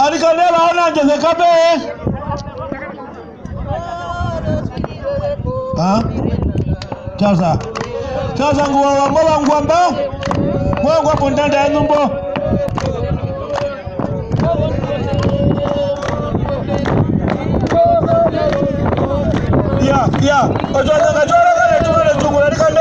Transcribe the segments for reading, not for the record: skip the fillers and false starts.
Arikanela ona nje kabe. Chaza nguwa wangola ngwamba. Mwangwa bundanda ya numbo. Ya. Ojoza kachora kale tumale chungula rikande.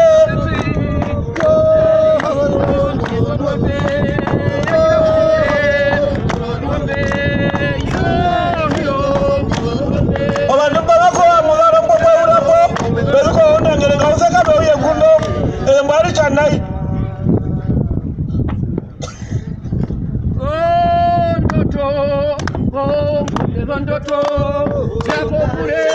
Nai ndoto japo kule